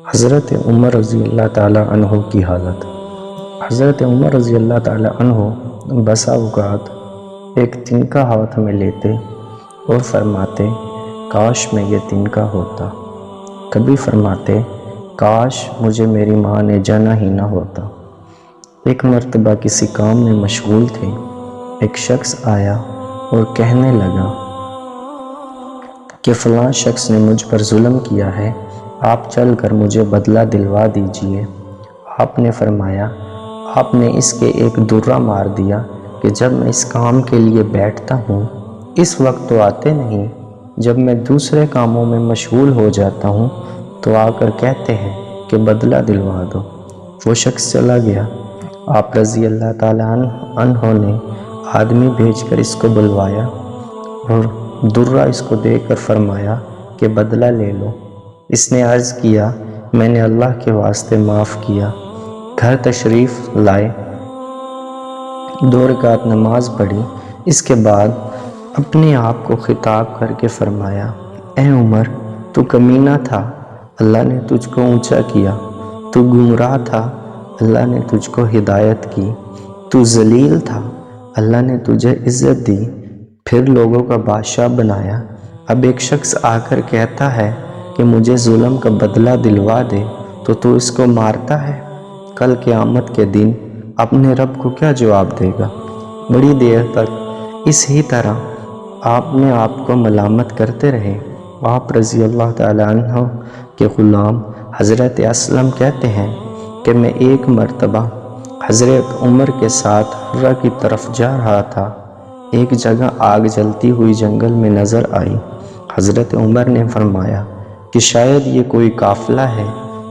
حضرت عمر رضی اللہ تعالیٰ عنہ کی حالت۔ حضرت عمر رضی اللہ تعالیٰ عنہ بسا اوقات ایک تنکا ہاتھ میں لیتے اور فرماتے کاش میں یہ تنکا ہوتا۔ کبھی فرماتے کاش مجھے میری ماں نے جانا ہی نہ ہوتا۔ ایک مرتبہ کسی کام میں مشغول تھے، ایک شخص آیا اور کہنے لگا کہ فلاں شخص نے مجھ پر ظلم کیا ہے، آپ چل کر مجھے بدلہ دلوا دیجئے۔ آپ نے فرمایا آپ نے اس کے ایک درہ مار دیا کہ جب میں اس کام کے لیے بیٹھتا ہوں اس وقت تو آتے نہیں، جب میں دوسرے کاموں میں مشغول ہو جاتا ہوں تو آ کر کہتے ہیں کہ بدلہ دلوا دو۔ وہ شخص چلا گیا۔ آپ رضی اللہ تعالیٰ عنہ نے آدمی بھیج کر اس کو بلوایا اور درہ اس کو دے کر فرمایا کہ بدلہ لے لو۔ اس نے عرض کیا میں نے اللہ کے واسطے معاف کیا۔ گھر تشریف لائے، 2 رکعت نماز پڑھی۔ اس کے بعد اپنے آپ کو خطاب کر کے فرمایا اے عمر، تو کمینہ تھا، اللہ نے تجھ کو اونچا کیا۔ تو گمراہ تھا، اللہ نے تجھ کو ہدایت کی۔ تو ذلیل تھا، اللہ نے تجھے عزت دی، پھر لوگوں کا بادشاہ بنایا۔ اب ایک شخص آ کر کہتا ہے کہ مجھے ظلم کا بدلہ دلوا دے تو اس کو مارتا ہے۔ کل قیامت کے دن اپنے رب کو کیا جواب دے گا؟ بڑی دیر تک اس ہی طرح آپ نے آپ کو ملامت کرتے رہے۔ آپ رضی اللہ تعالیٰ عنہ کے غلام حضرت اسلم کہتے ہیں کہ میں ایک مرتبہ حضرت عمر کے ساتھ حرہ کی طرف جا رہا تھا۔ ایک جگہ آگ جلتی ہوئی جنگل میں نظر آئی۔ حضرت عمر نے فرمایا کہ شاید یہ کوئی قافلہ ہے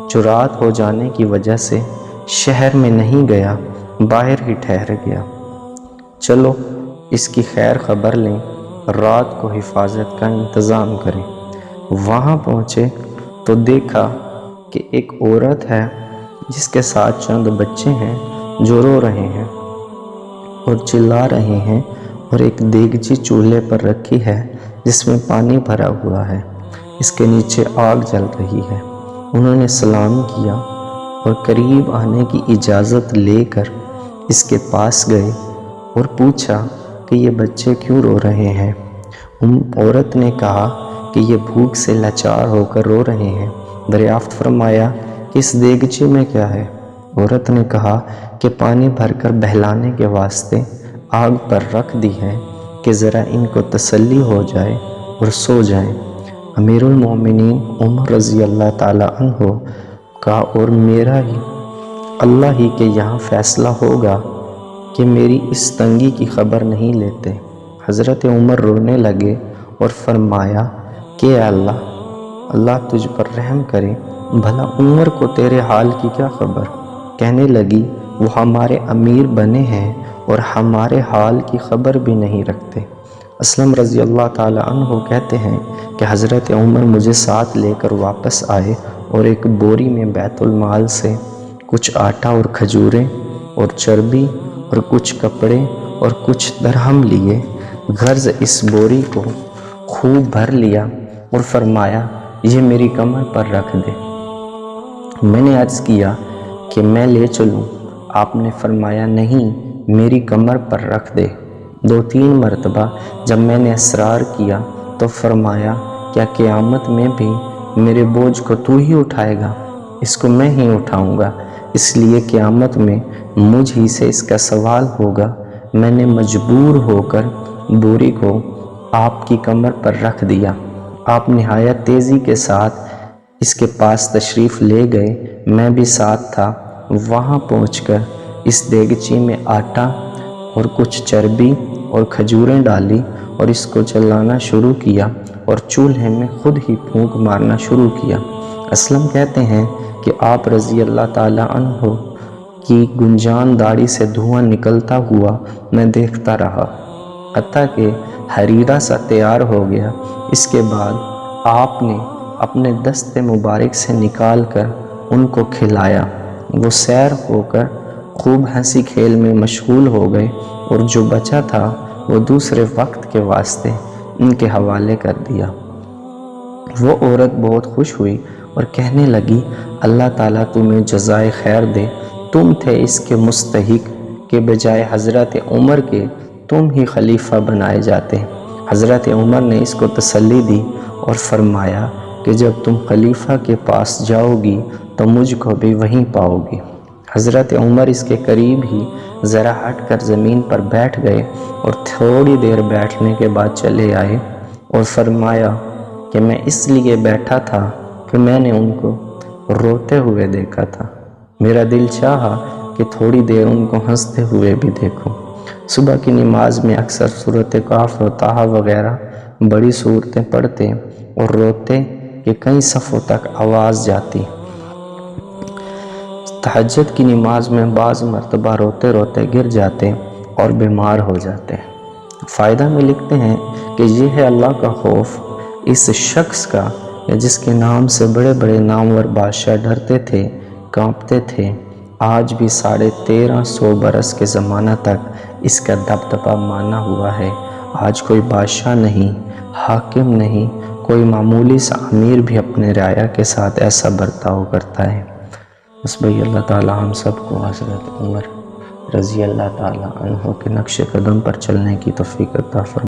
جو رات ہو جانے کی وجہ سے شہر میں نہیں گیا، باہر ہی ٹھہر گیا۔ چلو اس کی خیر خبر لیں، رات کو حفاظت کا انتظام کریں۔ وہاں پہنچے تو دیکھا کہ ایک عورت ہے جس کے ساتھ چند بچے ہیں جو رو رہے ہیں اور چلا رہے ہیں، اور ایک دیگچی چولہے پر رکھی ہے جس میں پانی بھرا ہوا ہے، اس کے نیچے آگ جل رہی ہے۔ انہوں نے سلام کیا اور قریب آنے کی اجازت لے کر اس کے پاس گئے اور پوچھا کہ یہ بچے کیوں رو رہے ہیں؟ عورت نے کہا کہ یہ بھوک سے لاچار ہو کر رو رہے ہیں۔ دریافت فرمایا کہ اس دیگچی میں کیا ہے؟ عورت نے کہا کہ پانی بھر کر بہلانے کے واسطے آگ پر رکھ دی ہے کہ ذرا ان کو تسلی ہو جائے اور سو جائیں۔ امیر المومنین عمر رضی اللہ تعالیٰ عنہ کا اور میرا ہی اللہ ہی کے یہاں فیصلہ ہوگا کہ میری اس تنگی کی خبر نہیں لیتے۔ حضرت عمر رونے لگے اور فرمایا کہ اے اللہ تجھ پر رحم کرے، بھلا عمر کو تیرے حال کی کیا خبر؟ کہنے لگی وہ ہمارے امیر بنے ہیں اور ہمارے حال کی خبر بھی نہیں رکھتے۔ اسلم رضی اللہ تعالیٰ عنہ کہتے ہیں کہ حضرت عمر مجھے ساتھ لے کر واپس آئے اور ایک بوری میں بیت المال سے کچھ آٹا اور کھجوریں اور چربی اور کچھ کپڑے اور کچھ درہم لیے۔ غرض اس بوری کو خوب بھر لیا اور فرمایا یہ میری کمر پر رکھ دے۔ میں نے عرض کیا کہ میں لے چلوں؟ آپ نے فرمایا نہیں، میری کمر پر رکھ دے۔ 2-3 مرتبہ جب میں نے اصرار کیا تو فرمایا کیا قیامت میں بھی میرے بوجھ کو تو ہی اٹھائے گا؟ اس کو میں ہی اٹھاؤں گا، اس لیے قیامت میں مجھ ہی سے اس کا سوال ہوگا۔ میں نے مجبور ہو کر بوری کو آپ کی کمر پر رکھ دیا۔ آپ نہایت تیزی کے ساتھ اس کے پاس تشریف لے گئے، میں بھی ساتھ تھا۔ وہاں پہنچ کر اس دیگچی میں آٹا اور کچھ چربی اور کھجوریں ڈالی اور اس کو جلانا شروع کیا اور چولہے میں خود ہی پھونک مارنا شروع کیا۔ اسلم کہتے ہیں کہ آپ رضی اللہ تعالیٰ عنہ کی گنجان داڑھی سے دھواں نکلتا ہوا میں دیکھتا رہا، حتیٰ کہ حریرہ سا تیار ہو گیا۔ اس کے بعد آپ نے اپنے دست مبارک سے نکال کر ان کو کھلایا۔ وہ سیر ہو کر خوب ہنسی کھیل میں مشغول ہو گئے اور جو بچا تھا وہ دوسرے وقت کے واسطے ان کے حوالے کر دیا۔ وہ عورت بہت خوش ہوئی اور کہنے لگی اللہ تعالیٰ تمہیں جزائے خیر دے، تم تھے اس کے مستحق کہ بجائے حضرت عمر کے تم ہی خلیفہ بنائے جاتے۔ حضرت عمر نے اس کو تسلی دی اور فرمایا کہ جب تم خلیفہ کے پاس جاؤ گی تو مجھ کو بھی وہیں پاؤ گی۔ حضرت عمر اس کے قریب ہی ذرا ہٹ کر زمین پر بیٹھ گئے اور تھوڑی دیر بیٹھنے کے بعد چلے آئے اور فرمایا کہ میں اس لیے بیٹھا تھا کہ میں نے ان کو روتے ہوئے دیکھا تھا، میرا دل چاہا کہ تھوڑی دیر ان کو ہنستے ہوئے بھی دیکھوں۔ صبح کی نماز میں اکثر سورۃ کہف و طٰہٰ وغیرہ بڑی صورتیں پڑھتے اور روتے کہ کئی صفوں تک آواز جاتی۔ تہجد کی نماز میں بعض مرتبہ روتے روتے گر جاتے اور بیمار ہو جاتے۔ فائدہ میں لکھتے ہیں کہ یہ ہے اللہ کا خوف اس شخص کا جس کے نام سے بڑے بڑے نامور بادشاہ ڈرتے تھے، کانپتے تھے۔ آج بھی 1350 برس کے زمانہ تک اس کا دبدبہ مانا ہوا ہے۔ آج کوئی بادشاہ نہیں، حاکم نہیں، کوئی معمولی سا امیر بھی اپنے رعایا کے ساتھ ایسا برتاؤ کرتا ہے۔ بس بھئی اللہ تعالیٰ ہم سب کو حضرت عمر رضی اللہ تعالیٰ عنہ کے نقش قدم پر چلنے کی توفیق عطا فرمائے۔